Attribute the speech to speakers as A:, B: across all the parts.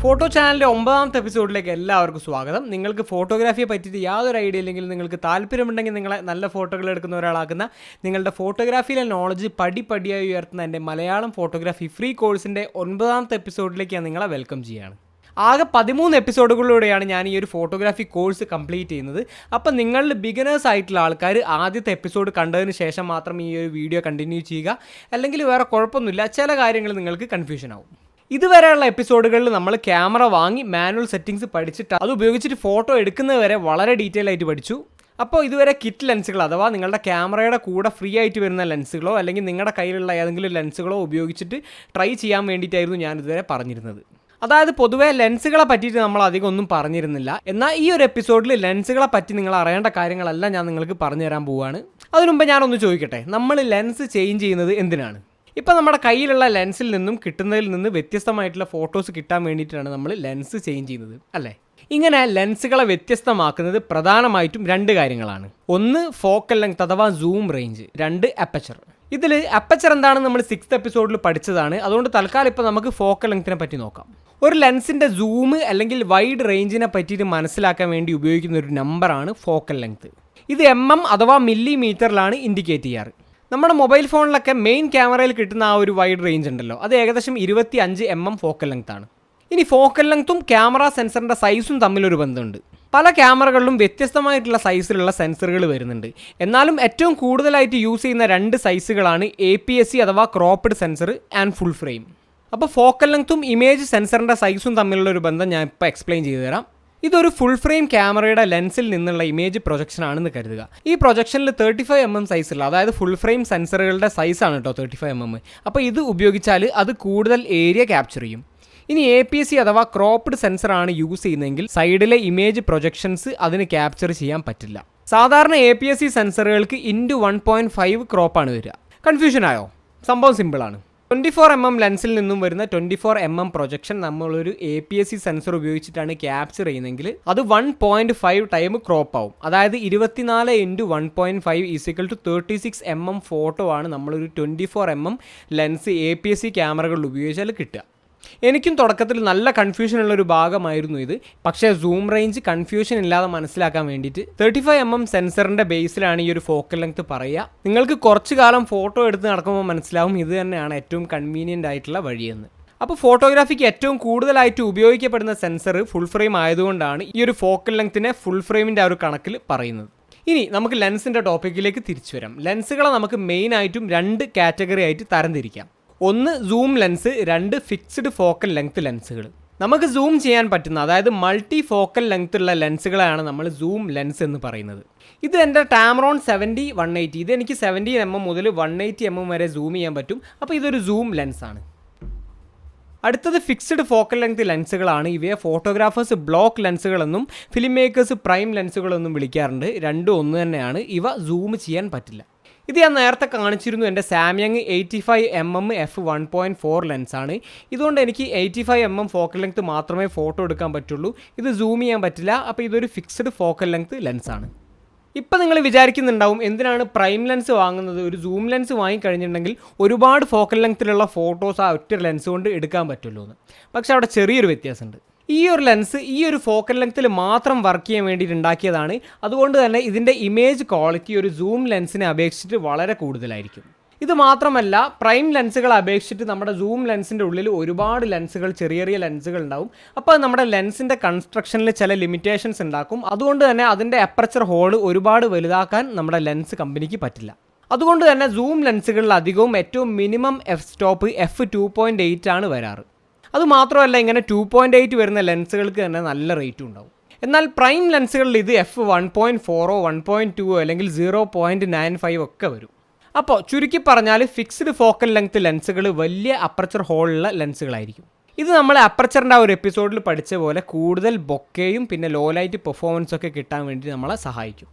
A: Photo ചാനലിൻ്റെ 9ാമത്തെ എപ്പിസോഡിലേക്ക് എല്ലാവർക്കും സ്വാഗതം. നിങ്ങൾക്ക് ഫോട്ടോഗ്രാഫിയെ പറ്റിയിട്ട് യാതൊരു ഐഡിയ ഇല്ലെങ്കിൽ നിങ്ങൾക്ക് താല്പര്യമുണ്ടെങ്കിൽ നിങ്ങളെ നല്ല ഫോട്ടോകൾ എടുക്കുന്ന ഒരാളാക്കുന്ന നിങ്ങളുടെ ഫോട്ടോഗ്രാഫിയിലെ നോളജ് പടിപടിയായി ഉയർത്തുന്ന എൻ്റെ മലയാളം ഫോട്ടോഗ്രാഫി ഫ്രീ കോഴ്സിൻ്റെ 9ാമത്തെ എപ്പിസോഡിലേക്ക് ഞാൻ നിങ്ങളെ വെൽക്കം ചെയ്യുകയാണ്. ആകെ 13 എപ്പിസോഡുകളിലൂടെയാണ് ഞാൻ ഈ ഒരു ഫോട്ടോഗ്രാഫി കോഴ്സ് കംപ്ലീറ്റ് ചെയ്യുന്നത്. അപ്പം നിങ്ങളിൽ ബിഗിനേഴ്സ് ആയിട്ടുള്ള ആൾക്കാർ ആദ്യത്തെ എപ്പിസോഡ് കണ്ടതിന് ശേഷം മാത്രം ഈ ഒരു വീഡിയോ കണ്ടിന്യൂ ചെയ്യുക. അല്ലെങ്കിൽ വേറെ കുഴപ്പമൊന്നുമില്ല, ചില കാര്യങ്ങൾ നിങ്ങൾക്ക് കൺഫ്യൂഷൻ ആവും. ഇതുവരെയുള്ള എപ്പിസോഡുകളിൽ നമ്മൾ ക്യാമറ വാങ്ങി മാനുവൽ സെറ്റിങ്സ് പഠിച്ചിട്ട് അത് ഉപയോഗിച്ചിട്ട് ഫോട്ടോ എടുക്കുന്നത് വരെ വളരെ ഡീറ്റെയിൽ ആയിട്ട് പഠിച്ചു. അപ്പോൾ ഇതുവരെ കിറ്റ് ലെൻസുകൾ അഥവാ നിങ്ങളുടെ ക്യാമറയുടെ കൂടെ ഫ്രീ ആയിട്ട് വരുന്ന ലെൻസുകളോ അല്ലെങ്കിൽ നിങ്ങളുടെ കയ്യിലുള്ള ഏതെങ്കിലും ലെൻസുകളോ ഉപയോഗിച്ചിട്ട് ട്രൈ ചെയ്യാൻ വേണ്ടിയിട്ടായിരുന്നു ഞാൻ ഇതുവരെ പറഞ്ഞിരുന്നത്. അതായത് പൊതുവേ ലെൻസുകളെ പറ്റിയിട്ട് നമ്മൾ അധികം ഒന്നും പറഞ്ഞിരുന്നില്ല. എന്നാൽ ഈ ഒരു എപ്പിസോഡിൽ ലെൻസുകളെ പറ്റി നിങ്ങൾ അറിയേണ്ട കാര്യങ്ങളെല്ലാം ഞാൻ നിങ്ങൾക്ക് പറഞ്ഞു തരാൻ പോവുകയാണ്. അതിനുമുമ്പ് ഞാനൊന്ന് ചോദിക്കട്ടെ, നമ്മൾ ലെൻസ് ചേഞ്ച് ചെയ്യുന്നത് എന്തിനാണ്? ഇപ്പോൾ നമ്മുടെ കയ്യിലുള്ള ലെൻസിൽ നിന്നും കിട്ടുന്നതിൽ നിന്ന് വ്യത്യസ്തമായിട്ടുള്ള ഫോട്ടോസ് കിട്ടാൻ വേണ്ടിയിട്ടാണ് നമ്മൾ ലെൻസ് ചേഞ്ച് ചെയ്യുന്നത്, അല്ലേ? ഇങ്ങനെ ലെൻസുകളെ വ്യത്യസ്തമാക്കുന്നത് പ്രധാനമായിട്ടും 2 കാര്യങ്ങളാണ്. ഒന്ന് ഫോക്കൽ ലെങ്ത് അഥവാ സൂം റേഞ്ച്, 2 അപ്പച്ചർ. ഇതിൽ അപ്പച്ചർ എന്താണെന്ന് നമ്മൾ 6th എപ്പിസോഡിൽ പഠിച്ചതാണ്. അതുകൊണ്ട് തൽക്കാലം ഇപ്പോൾ നമുക്ക് ഫോക്കൽ ലെങ്ത്തിനെ പറ്റി നോക്കാം. ഒരു ലെൻസിൻ്റെ സൂം അല്ലെങ്കിൽ വൈഡ് റേഞ്ചിനെ പറ്റിയിട്ട് മനസ്സിലാക്കാൻ വേണ്ടി ഉപയോഗിക്കുന്ന ഒരു നമ്പറാണ് ഫോക്കൽ ലെങ്ത്. ഇത് അഥവാ മില്ലിമീറ്ററിലാണ് ഇൻഡിക്കേറ്റ് ചെയ്യാറ്. നമ്മുടെ മൊബൈൽ ഫോണിലൊക്കെ മെയിൻ ക്യാമറയിൽ കിട്ടുന്ന ആ ഒരു വൈഡ് റേഞ്ച് ഉണ്ടല്ലോ, അത് ഏകദേശം 25 ഫോക്കൽ ലെങ്ത്താണ്. ഇനി ഫോക്കൽ ലെങ്ത്തും ക്യാമറ സെൻസറിൻ്റെ സൈസും തമ്മിലൊരു ബന്ധമുണ്ട്. പല ക്യാമറകളിലും വ്യത്യസ്തമായിട്ടുള്ള സൈസിലുള്ള സെൻസറുകൾ വരുന്നുണ്ട്. എന്നാലും ഏറ്റവും കൂടുതലായിട്ട് യൂസ് ചെയ്യുന്ന 2 സൈസുകളാണ് APS-C അഥവാ ക്രോപ്പ്ഡ് സെൻസർ ആൻഡ് ഫുൾ ഫ്രെയിം. അപ്പോൾ ഫോക്കൽ ലെങ്ത്തും ഇമേജ് സെൻസറിൻ്റെ സൈസും തമ്മിലുള്ള ഒരു ബന്ധം ഞാൻ ഇപ്പോൾ എക്സ്പ്ലെയിൻ ചെയ്തു തരാം. ഇതൊരു ഫുൾ ഫ്രെയിം ക്യാമറയുടെ ലെൻസിൽ നിന്നുള്ള ഇമേജ് പ്രൊജക്ഷൻ ആണെന്ന് കരുതുക. ഈ പ്രൊജക്ഷനിൽ 35 സൈസുള്ള, അതായത് ഫുൾ ഫ്രെയിം സെൻസറുകളുടെ സൈസാണ് കേട്ടോ 35 അപ്പോൾ ഇത് ഉപയോഗിച്ചാൽ അത് കൂടുതൽ ഏരിയ ക്യാപ്ചർ ചെയ്യും. ഇനി APS-C അഥവാ ക്രോപ്പ്ഡ് സെൻസറാണ് യൂസ് ചെയ്യുന്നതെങ്കിൽ സൈഡിലെ ഇമേജ് പ്രൊജക്ഷൻസ് അതിന് ക്യാപ്ചർ ചെയ്യാൻ പറ്റില്ല. സാധാരണ APS-C സെൻസറുകൾക്ക് *1.5 ക്രോപ്പാണ് വരിക. കൺഫ്യൂഷൻ ആയോ? സംഭവം സിമ്പിളാണ്. 24 ലെൻസിൽ നിന്നും വരുന്ന 24 പ്രൊജക്ഷൻ നമ്മളൊരു APS-C സെൻസർ ഉപയോഗിച്ചിട്ടാണ് ക്യാപ്ചർ ചെയ്യുന്നതെങ്കിൽ അത് 1.5 ടൈം ക്രോപ്പ് ആവും. അതായത് 24 × 1.5 = 36 ഫോട്ടോ ആണ് നമ്മളൊരു 24 ലെൻസ് APS-C ക്യാമറകളിൽ ഉപയോഗിച്ചാൽ കിട്ടുക. എനിക്കും തുടക്കത്തിൽ നല്ല കൺഫ്യൂഷനുള്ളൊരു ഭാഗമായിരുന്നു ഇത്. പക്ഷേ സൂം റേഞ്ച് കൺഫ്യൂഷൻ ഇല്ലാതെ മനസ്സിലാക്കാൻ വേണ്ടിയിട്ട് 35 സെൻസറിൻ്റെ ബേസിലാണ് ഈ ഒരു ഫോക്കൽ ലെങ്ത് പറയുക. നിങ്ങൾക്ക് കുറച്ച് കാലം ഫോട്ടോ എടുത്ത് നടക്കുമ്പോൾ മനസ്സിലാവും ഇത് തന്നെയാണ് ഏറ്റവും കൺവീനിയൻ്റ് ആയിട്ടുള്ള വഴിയെന്ന്. അപ്പോൾ ഫോട്ടോഗ്രാഫിക്ക് ഏറ്റവും കൂടുതലായിട്ട് ഉപയോഗിക്കപ്പെടുന്ന സെൻസർ ഫുൾ ഫ്രെയിം ആയതുകൊണ്ടാണ് ഈ ഒരു ഫോക്കൽ ലെങ്ത്തിനെ ഫുൾ ഫ്രെയിമിൻ്റെ ആ ഒരു കണക്കിൽ പറയുന്നത്. ഇനി നമുക്ക് ലെൻസിൻ്റെ ടോപ്പിക്കിലേക്ക് തിരിച്ചു വരാം. ലെൻസുകളെ നമുക്ക് മെയിനായിട്ടും 2 കാറ്റഗറി ആയിട്ട് തരംതിരിക്കാം. ഒന്ന് zoom lens, 2 fixed focal length ലെൻസുകൾ. നമുക്ക് സൂം ചെയ്യാൻ പറ്റുന്ന, അതായത് മൾട്ടി ഫോക്കൽ ലെങ്ത് ഉള്ള ലെൻസുകളാണ് നമ്മൾ സൂം ലെൻസ് എന്ന് പറയുന്നത്. ഇത് എൻ്റെ ടാമറോൺ 70-180, ഇത് എനിക്ക് 70 മുതൽ 180 വരെ സൂം ചെയ്യാൻ പറ്റും. അപ്പോൾ ഇതൊരു സൂം ലെൻസാണ്. അടുത്തത് ഫിക്സ്ഡ് ഫോക്കൽ ലെങ്ത് ലെൻസുകളാണ്. ഇവയെ ഫോട്ടോഗ്രാഫേഴ്സ് ബ്ലോക്ക് ലെൻസുകളെന്നും ഫിലിം മേക്കേഴ്സ് പ്രൈം ലെൻസുകളെന്നും വിളിക്കാറുണ്ട്. രണ്ടും ഒന്ന് തന്നെയാണ്. ഇവ സൂം ചെയ്യാൻ പറ്റില്ല. ഇത് ഞാൻ നേരത്തെ കാണിച്ചിരുന്നു, എൻ്റെ സാംയങ് 85 f1.4 ലെൻസാണ്. ഇതുകൊണ്ട് എനിക്ക് 85 ഫോക്കൽ ലെങ്ത് മാത്രമേ ഫോട്ടോ എടുക്കാൻ പറ്റുള്ളൂ. ഇത് സൂം ചെയ്യാൻ പറ്റില്ല. അപ്പോൾ ഇതൊരു ഫിക്സ്ഡ് ഫോക്കൽ ലെങ്ത് ലെൻസാണ്. ഇപ്പം നിങ്ങൾ വിചാരിക്കുന്നുണ്ടാവും എന്തിനാണ് പ്രൈം ലെൻസ് വാങ്ങുന്നത്? ഒരു സൂം ലെൻസ് വാങ്ങിക്കഴിഞ്ഞിട്ടുണ്ടെങ്കിൽ ഒരുപാട് ഫോക്കൽ ലെങ്ത്തിലുള്ള ഫോട്ടോസ് ആ ഒറ്റ ലെൻസ് കൊണ്ട് എടുക്കാൻ പറ്റുമല്ലോ എന്ന്. പക്ഷേ അവിടെ ചെറിയൊരു വ്യത്യാസമുണ്ട്. ഈ ഒരു ലെൻസ് ഈ ഒരു ഫോക്കൽ ലെങ്ത്തിൽ മാത്രം വർക്ക് ചെയ്യാൻ വേണ്ടിയിട്ട് ഉണ്ടാക്കിയതാണ്. അതുകൊണ്ട് തന്നെ ഇതിൻ്റെ ഇമേജ് ക്വാളിറ്റി ഒരു സൂം ലെൻസിനെ അപേക്ഷിച്ചിട്ട് വളരെ കൂടുതലായിരിക്കും. ഇത് മാത്രമല്ല, പ്രൈം ലെൻസുകളെ അപേക്ഷിച്ചിട്ട് നമ്മുടെ സൂം ലെൻസിൻ്റെ ഉള്ളിൽ ഒരുപാട് ലെൻസുകൾ, ചെറിയ ലെൻസുകൾ ഉണ്ടാവും. അപ്പോൾ നമ്മുടെ ലെൻസിൻ്റെ കൺസ്ട്രക്ഷനിൽ ചില ലിമിറ്റേഷൻസ് ഉണ്ടാക്കും. അതുകൊണ്ട് തന്നെ അതിൻ്റെ അപ്പർച്ചർ ഹോൾ ഒരുപാട് വലുതാക്കാൻ നമ്മുടെ ലെൻസ് കമ്പനിക്ക് പറ്റില്ല. അതുകൊണ്ട് തന്നെ സൂം ലെൻസുകളിൽ അധികവും ഏറ്റവും മിനിമം f സ്റ്റോപ്പ് f2.8 ആണ് വരാറ്. അതുമാത്രമല്ല, ഇങ്ങനെ 2.8 വരുന്ന ലെൻസുകൾക്ക് തന്നെ നല്ല റേറ്റും ഉണ്ടാവും. എന്നാൽ പ്രൈം ലെൻസുകളിൽ ഇത് f1.4 1.2 അല്ലെങ്കിൽ 0.95 ഒക്കെ വരും. അപ്പോൾ ചുരുക്കി പറഞ്ഞാൽ ഫിക്സ്ഡ് ഫോക്കൽ ലെങ്ത് ലെൻസുകൾ വലിയ അപ്പർച്ചർ ഹോളുള്ള ലെൻസുകളായിരിക്കും. ഇത് നമ്മൾ അപ്പർച്ചറിൻ്റെ ആ ഒരു എപ്പിസോഡിൽ പഠിച്ച പോലെ കൂടുതൽ ബൊക്കയും പിന്നെ ലോ ലൈറ്റ് പെർഫോമൻസൊക്കെ കിട്ടാൻ വേണ്ടി നമ്മളെ സഹായിക്കും.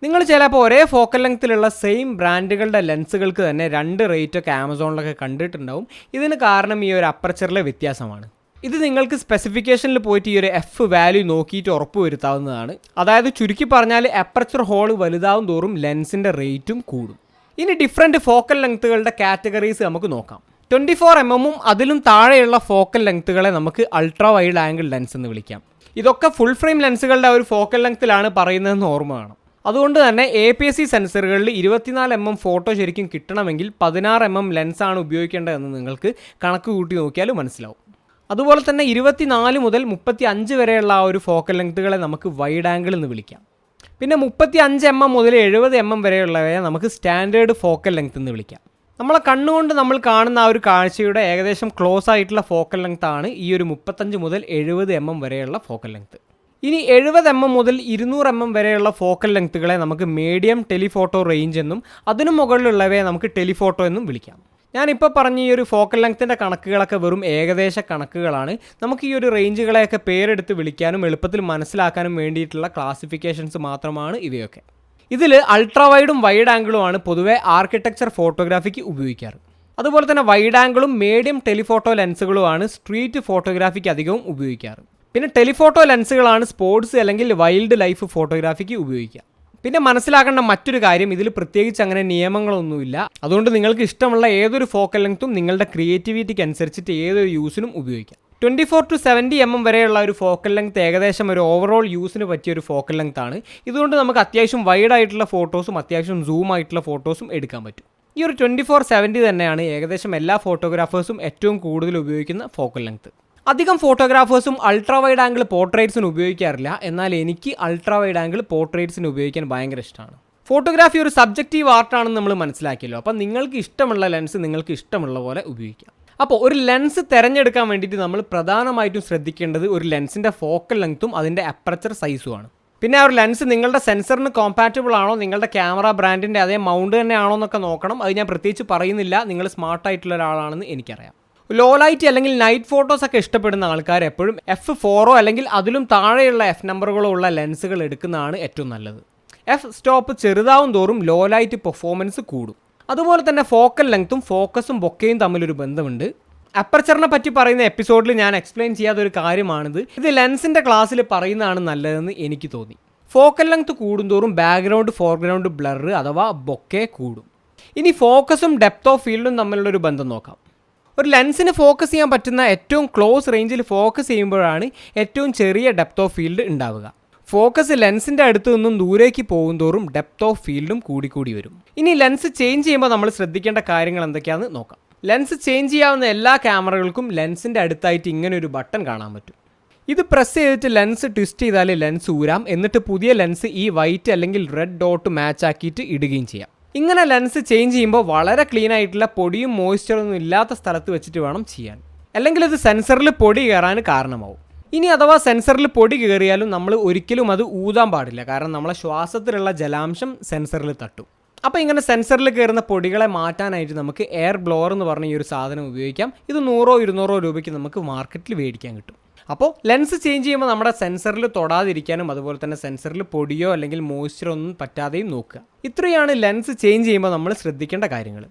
A: നിങ്ങൾ ചിലപ്പോൾ ഒരേ ഫോക്കൽ ലെങ്ത്തിലുള്ള സെയിം ബ്രാൻഡുകളുടെ ലെൻസുകൾക്ക് തന്നെ 2 റേറ്റൊക്കെ ആമസോണിലൊക്കെ കണ്ടിട്ടുണ്ടാവും. ഇതിന് കാരണം ഈ ഒരു അപ്പർച്ചറിലെ വ്യത്യാസമാണ്. ഇത് നിങ്ങൾക്ക് സ്പെസിഫിക്കേഷനിൽ പോയിട്ട് ഈ ഒരു എഫ് വാല്യൂ നോക്കിയിട്ട് ഉറപ്പ് വരുത്താവുന്നതാണ്. അതായത് ചുരുക്കി പറഞ്ഞാൽ അപ്പർച്ചർ ഹോൾ വലുതാവും തോറും ലെൻസിൻ്റെ റേറ്റും കൂടും. ഇനി ഡിഫറെൻറ്റ് ഫോക്കൽ ലെങ്ത്തുകളുടെ കാറ്റഗറീസ് നമുക്ക് നോക്കാം. 24mm അതിലും താഴെയുള്ള ഫോക്കൽ ലെങ്ത്തുകളെ നമുക്ക് അൾട്രാ വൈഡ് ആംഗിൾ ലെൻസ് എന്ന് വിളിക്കാം. ഇതൊക്കെ ഫുൾ ഫ്രെയിം ലെൻസുകളുടെ ഒരു ഫോക്കൽ ലെങ്ത്തിലാണ് പറയുന്നതെന്ന് ഓർമ്മ വേണം. അതുകൊണ്ട് തന്നെ APS-C സെൻസറുകളിൽ 24mm ഫോട്ടോ ശരിക്കും കിട്ടണമെങ്കിൽ 16mm ലെൻസാണ് ഉപയോഗിക്കേണ്ടതെന്ന് നിങ്ങൾക്ക് കണക്ക് കൂട്ടി നോക്കിയാലും മനസ്സിലാവും. അതുപോലെ തന്നെ 24 മുതൽ 35 വരെയുള്ള ആ ഒരു ഫോക്കൽ ലെങ്ത്തുകളെ നമുക്ക് വൈഡ് ആംഗിൾ എന്ന് വിളിക്കാം. പിന്നെ 35mm മുതൽ 70mm വരെയുള്ളവയെ നമുക്ക് സ്റ്റാൻഡേർഡ് ഫോക്കൽ ലെങ്ത് എന്ന് വിളിക്കാം. നമ്മളെ കണ്ണുകൊണ്ട് നമ്മൾ കാണുന്ന ആ ഒരു കാഴ്ചയുടെ ഏകദേശം ക്ലോസ് ആയിട്ടുള്ള ഫോക്കൽ ലെങ്ത് ആണ് ഈ ഒരു 35 മുതൽ 70mm വരെയുള്ള ഫോക്കൽ ലെങ്ത്. ഇനി 70mm മുതൽ 200mm വരെയുള്ള ഫോക്കൽ ലെങ്ത്തുകളെ നമുക്ക് മീഡിയം ടെലിഫോട്ടോ റേഞ്ച് എന്നും അതിനു മുകളിലുള്ളവയെ നമുക്ക് ടെലിഫോട്ടോ എന്നും വിളിക്കാം. ഞാനിപ്പോൾ പറഞ്ഞ ഈ ഒരു ഫോക്കൽ ലെങ്ത്തിൻ്റെ കണക്കുകളൊക്കെ വെറും ഏകദേശ കണക്കുകളാണ്. നമുക്ക് ഈ ഒരു റേഞ്ചുകളെയൊക്കെ പേരെടുത്ത് വിളിക്കാനും എളുപ്പത്തിൽ മനസ്സിലാക്കാനും വേണ്ടിയിട്ടുള്ള ക്ലാസിഫിക്കേഷൻസ് മാത്രമാണ് ഇവയൊക്കെ. ഇതിൽ അൾട്രാ വൈഡും വൈഡ് ആംഗിളുമാണ് പൊതുവെ ആർക്കിടെക്ചർ ഫോട്ടോഗ്രാഫിക്ക് ഉപയോഗിക്കാറ്. അതുപോലെ തന്നെ വൈഡ് ആംഗിളും മീഡിയം ടെലിഫോട്ടോ ലെൻസുകളുമാണ് സ്ട്രീറ്റ് ഫോട്ടോഗ്രാഫിക്ക് അധികവും ഉപയോഗിക്കാറ്. പിന്നെ ടെലിഫോട്ടോ ലെൻസുകളാണ് സ്പോർട്സ് അല്ലെങ്കിൽ വൈൽഡ് ലൈഫ് ഫോട്ടോഗ്രാഫിക്ക് ഉപയോഗിക്കുക. പിന്നെ മനസ്സിലാക്കേണ്ട മറ്റൊരു കാര്യം, ഇതിൽ പ്രത്യേകിച്ച് അങ്ങനെ നിയമങ്ങളൊന്നുമില്ല. അതുകൊണ്ട് നിങ്ങൾക്ക് ഇഷ്ടമുള്ള ഏതൊരു ഫോക്കൽ ലെങ്ത്തും നിങ്ങളുടെ ക്രിയേറ്റിവിറ്റിക്ക് അനുസരിച്ചിട്ട് ഏതൊരു യൂസിനും ഉപയോഗിക്കാം. 24 to 70mm വരെയുള്ള ഒരു ഫോക്കൽ ലെങ്ത് ഏകദേശം ഒരു ഓവറോൾ യൂസിന് പറ്റിയ ഒരു ഫോക്കൽ ലെങ്ത് ആണ്. ഇതുകൊണ്ട് നമുക്ക് അത്യാവശ്യം വൈഡ് ആയിട്ടുള്ള ഫോട്ടോസും അത്യാവശ്യം സൂം ആയിട്ടുള്ള ഫോട്ടോസും എടുക്കാൻ പറ്റും. ഈ ഒരു 24-70 തന്നെയാണ് ഏകദേശം എല്ലാ ഫോട്ടോഗ്രാഫേഴ്സും ഏറ്റവും കൂടുതൽ ഉപയോഗിക്കുന്ന ഫോക്കൽ ലെങ്ത്. അധികം ഫോട്ടോഗ്രാഫേഴ്സും അൾട്രാ വൈഡ് ആംഗിൾ പോർട്രേറ്റ്സിന് ഉപയോഗിക്കാറില്ല. എന്നാൽ എനിക്ക് അൾട്രാ വൈഡ് ആംഗിൾ പോർട്രേറ്റ്സിന് ഉപയോഗിക്കാൻ ഭയങ്കര ഇഷ്ടമാണ്. ഫോട്ടോഗ്രാഫി ഒരു സബ്ജക്റ്റീവ് ആർട്ടാണെന്ന് നമ്മൾ മനസ്സിലാക്കിയല്ലോ. അപ്പം നിങ്ങൾക്ക് ഇഷ്ടമുള്ള ലെൻസ് നിങ്ങൾക്ക് ഇഷ്ടമുള്ള പോലെ ഉപയോഗിക്കാം. അപ്പോൾ ഒരു ലെൻസ് തിരഞ്ഞെടുക്കാൻ വേണ്ടിയിട്ട് നമ്മൾ പ്രധാനമായിട്ടും ശ്രദ്ധിക്കേണ്ടത് ഒരു ലെൻസിൻ്റെ ഫോക്കൽ ലെങ്ത്തും അതിൻ്റെ അപ്പർച്ചർ സൈസുമാണ്. പിന്നെ ആ ഒരു ലെൻസ് നിങ്ങളുടെ സെൻസറിന് കോമ്പാറ്റബിൾ ആണോ, നിങ്ങളുടെ ക്യാമറ ബ്രാൻഡിൻ്റെ അതേ മൗണ്ട് തന്നെ ആണോ എന്നൊക്കെ നോക്കണം. അത് ഞാൻ പ്രത്യേകിച്ച് പറയുന്നില്ല, നിങ്ങൾ സ്മാർട്ടായിട്ടുള്ള ഒരാളാണെന്ന് എനിക്കറിയാം. ലോ ലൈറ്റ് അല്ലെങ്കിൽ നൈറ്റ് ഫോട്ടോസ് ഒക്കെ ഇഷ്ടപ്പെടുന്ന ആൾക്കാർ എപ്പോഴും F4 അല്ലെങ്കിൽ അതിലും താഴെയുള്ള F നമ്പറുകളോ ഉള്ള ലെൻസുകൾ എടുക്കുന്നതാണ് ഏറ്റവും നല്ലത്. F സ്റ്റോപ്പ് ചെറുതാവും തോറും ലോ ലൈറ്റ് പെർഫോമൻസ് കൂടും. അതുപോലെ തന്നെ ഫോക്കൽ ലെങ്ത്തും ഫോക്കസും ബൊക്കയും തമ്മിലൊരു ബന്ധമുണ്ട്. അപ്പർച്ചറിനെ പറ്റി പറയുന്ന എപ്പിസോഡിൽ ഞാൻ എക്സ്പ്ലെയിൻ ചെയ്യാത്തൊരു കാര്യമാണിത്. ഇത് ലെൻസിൻ്റെ ക്ലാസ്സിൽ പറയുന്നതാണ് നല്ലതെന്ന് എനിക്ക് തോന്നി. ഫോക്കൽ ലെങ്ത് കൂടുന്തോറും ബാക്ക്ഗ്രൗണ്ട് ഫോർഗ്രൗണ്ട് ബ്ലർ അഥവാ ബൊക്കെ കൂടും. ഇനി ഫോക്കസും ഡെപ്ത് ഓഫ് ഫീൽഡും തമ്മിലുള്ളൊരു ബന്ധം നോക്കാം. ഒരു ലെൻസിന് ഫോക്കസ് ചെയ്യാൻ പറ്റുന്ന ഏറ്റവും ക്ലോസ് റേഞ്ചിൽ ഫോക്കസ് ചെയ്യുമ്പോഴാണ് ഏറ്റവും ചെറിയ ഡെപ്ത് ഓഫ് ഫീൽഡ് ഉണ്ടാവുക. ഫോക്കസ് ലെൻസിൻ്റെ അടുത്ത് നിന്നും ദൂരേക്ക് പോകുന്തോറും ഡെപ്ത് ഓഫ് ഫീൽഡും കൂടിക്കൂടി വരും. ഇനി ലെൻസ് ചേഞ്ച് ചെയ്യുമ്പോൾ നമ്മൾ ശ്രദ്ധിക്കേണ്ട കാര്യങ്ങൾ എന്തൊക്കെയാണെന്ന് നോക്കാം. ലെൻസ് ചേഞ്ച് ചെയ്യാവുന്ന എല്ലാ ക്യാമറകൾക്കും ലെൻസിൻ്റെ അടുത്തായിട്ട് ഇങ്ങനെ ഒരു ബട്ടൺ കാണാൻ പറ്റും. ഇത് പ്രസ് ചെയ്തിട്ട് ലെൻസ് ട്വിസ്റ്റ് ചെയ്താൽ ലെൻസ് ഊരാം. എന്നിട്ട് പുതിയ ലെൻസ് ഈ വൈറ്റ് അല്ലെങ്കിൽ റെഡ് ഡോട്ട് മാച്ച് ആക്കിയിട്ട് ഇടുകയും ചെയ്യാം. ഇങ്ങനെ ലെൻസ് ചേഞ്ച് ചെയ്യുമ്പോൾ വളരെ ക്ലീൻ ആയിട്ടുള്ള പൊടിയും മോയ്സ്ചറൊന്നും ഇല്ലാത്ത സ്ഥലത്ത് വെച്ചിട്ട് വേണം ചെയ്യാൻ. അല്ലെങ്കിൽ ഇത് സെൻസറിൽ പൊടി കയറാൻ കാരണമാവും. ഇനി അഥവാ സെൻസറിൽ പൊടി കയറിയാലും നമ്മൾ ഒരിക്കലും അത് ഊതാൻ പാടില്ല. കാരണം നമ്മളെ ശ്വാസത്തിലുള്ള ജലാംശം സെൻസറിൽ തട്ടും. അപ്പോൾ ഇങ്ങനെ സെൻസറിൽ കയറുന്ന പൊടികളെ മാറ്റാനായിട്ട് നമുക്ക് എയർ ബ്ലോവർ എന്ന് പറഞ്ഞ ഈ ഒരു സാധനം ഉപയോഗിക്കാം. ഇത് 100-200 രൂപയ്ക്ക് നമുക്ക് മാർക്കറ്റിൽ മേടിക്കാൻ കിട്ടും. അപ്പോൾ ലെൻസ് ചേഞ്ച് ചെയ്യുമ്പോൾ നമ്മുടെ സെൻസറിൽ തൊടാതിരിക്കാനും അതുപോലെ തന്നെ സെൻസറിൽ പൊടിയോ അല്ലെങ്കിൽ മോയ്സ്ചറോ ഒന്നും പറ്റാതെയും നോക്കുക. ഇത്രയാണ് ലെൻസ് ചേഞ്ച് ചെയ്യുമ്പോൾ നമ്മൾ ശ്രദ്ധിക്കേണ്ട കാര്യങ്ങൾ.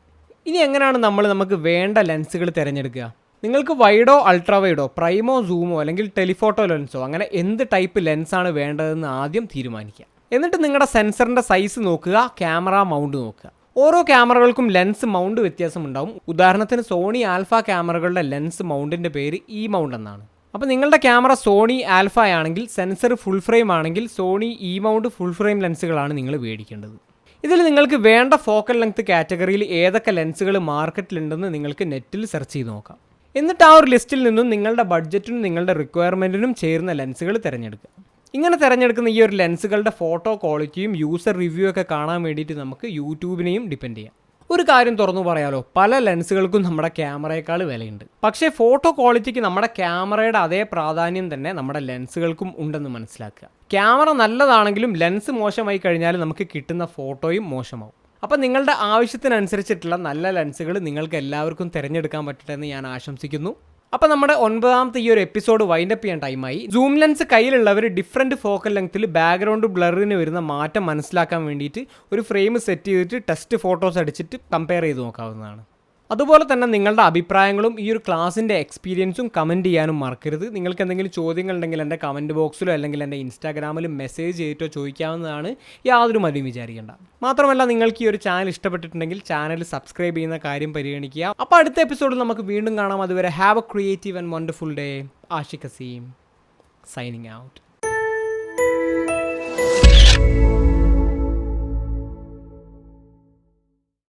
A: ഇനി എങ്ങനെയാണ് നമുക്ക് വേണ്ട ലെൻസുകൾ തിരഞ്ഞെടുക്കുക? നിങ്ങൾക്ക് വൈഡോ അൾട്രാ വൈഡോ പ്രൈമോ സൂമോ അല്ലെങ്കിൽ ടെലിഫോട്ടോ ലെൻസോ അങ്ങനെ എന്ത് ടൈപ്പ് ലെൻസാണ് വേണ്ടതെന്ന് ആദ്യം തീരുമാനിക്കുക. എന്നിട്ട് നിങ്ങളുടെ സെൻസറിൻ്റെ സൈസ് നോക്കുക, ക്യാമറ മൗണ്ട് നോക്കുക. ഓരോ ക്യാമറകൾക്കും ലെൻസ് മൗണ്ട് വ്യത്യാസം ഉണ്ടാവും. ഉദാഹരണത്തിന് സോണി ആൽഫ ക്യാമറകളുടെ ലെൻസ് മൗണ്ടിൻ്റെ പേര് ഇ മൗണ്ട് എന്നാണ്. അപ്പോൾ നിങ്ങളുടെ ക്യാമറ സോണി ആൽഫ ആണെങ്കിൽ സെൻസർ ഫുൾ ഫ്രെയിം ആണെങ്കിൽ Sony E mount full frame ലെൻസുകളാണ് നിങ്ങൾ മേടിക്കേണ്ടത്. ഇതിൽ നിങ്ങൾക്ക് വേണ്ട ഫോക്കൽ ലെങ്ത് കാറ്റഗറിയിൽ ഏതൊക്കെ ലെൻസുകൾ മാർക്കറ്റിലുണ്ടെന്ന് നിങ്ങൾക്ക് നെറ്റിൽ സെർച്ച് ചെയ്ത് നോക്കാം. എന്നിട്ട് ആ ഒരു ലിസ്റ്റിൽ നിന്നും നിങ്ങളുടെ ബഡ്ജറ്റിനും നിങ്ങളുടെ റിക്വയർമെൻറ്റിനും ചേരുന്ന ലെൻസുകൾ തിരഞ്ഞെടുക്കുക. ഇങ്ങനെ തിരഞ്ഞെടുക്കുന്ന ഈ ഒരു ലെൻസുകളുടെ ഫോട്ടോ ക്വാളിറ്റിയും യൂസർ റിവ്യൂ ഒക്കെ കാണാൻ വേണ്ടിയിട്ട് നമുക്ക് യൂട്യൂബിനെയും ഡിപ്പെൻഡ് ചെയ്യാം. ഒരു കാര്യം തുറന്നു പറയാലോ, പല ലെൻസുകൾക്കും നമ്മുടെ ക്യാമറയേക്കാൾ വിലയുണ്ട്. പക്ഷേ ഫോട്ടോ ക്വാളിറ്റിക്ക് നമ്മുടെ ക്യാമറയുടെ അതേ പ്രാധാന്യം തന്നെ നമ്മുടെ ലെൻസുകൾക്കും ഉണ്ടെന്ന് മനസ്സിലാക്കുക. ക്യാമറ നല്ലതാണെങ്കിലും ലെൻസ് മോശമായി കഴിഞ്ഞാൽ നമുക്ക് കിട്ടുന്ന ഫോട്ടോയും മോശമാവും. അപ്പോൾ നിങ്ങളുടെ ആവശ്യത്തിനനുസരിച്ചിട്ടുള്ള നല്ല ലെൻസുകൾ നിങ്ങൾക്ക് എല്ലാവർക്കും തിരഞ്ഞെടുക്കാൻ പറ്റട്ടെ എന്ന് ഞാൻ ആശംസിക്കുന്നു. അപ്പോൾ നമ്മുടെ 9ാമത്തെ ഈ ഒരു എപ്പിസോഡ് വൈൻഡപ്പ് ചെയ്യാൻ ടൈമായി. സൂം ലെൻസ് കയ്യിലുള്ളവർ ഡിഫറൻറ്റ് ഫോക്കൽ ലെങ്ത്തിൽ ബാക്ക്ഗ്രൗണ്ട് ബ്ലറിന് വരുന്ന മാറ്റം മനസ്സിലാക്കാൻ വേണ്ടിയിട്ട് ഒരു ഫ്രെയിം സെറ്റ് ചെയ്തിട്ട് ടെസ്റ്റ് ഫോട്ടോസ് അടിച്ചിട്ട് കമ്പയർ ചെയ്ത് നോക്കാവുന്നതാണ്. അതുപോലെ തന്നെ നിങ്ങളുടെ അഭിപ്രായങ്ങളും ഈ ഒരു ക്ലാസ്സിൻ്റെ എക്സ്പീരിയൻസും കമൻറ്റ് ചെയ്യാനും മറക്കരുത്. നിങ്ങൾക്ക് എന്തെങ്കിലും ചോദ്യങ്ങളുണ്ടെങ്കിൽ എൻ്റെ കമൻറ്റ് ബോക്സിലോ അല്ലെങ്കിൽ എൻ്റെ ഇൻസ്റ്റാഗ്രാമിലും മെസ്സേജ് ചെയ്തിട്ടോ ചോദിക്കാവുന്നതാണ്. യാതൊരു മടിയും വിചാരിക്കേണ്ട. മാത്രമല്ല നിങ്ങൾക്ക് ഈ ഒരു ചാനൽ ഇഷ്ടപ്പെട്ടിട്ടുണ്ടെങ്കിൽ ചാനൽ സബ്സ്ക്രൈബ് ചെയ്യുന്ന കാര്യം പരിഗണിക്കുക. അപ്പോൾ അടുത്ത എപ്പിസോഡിൽ നമുക്ക് വീണ്ടും കാണാം. അതുവരെ have a creative and wonderful day. Ashiq Azeem signing out.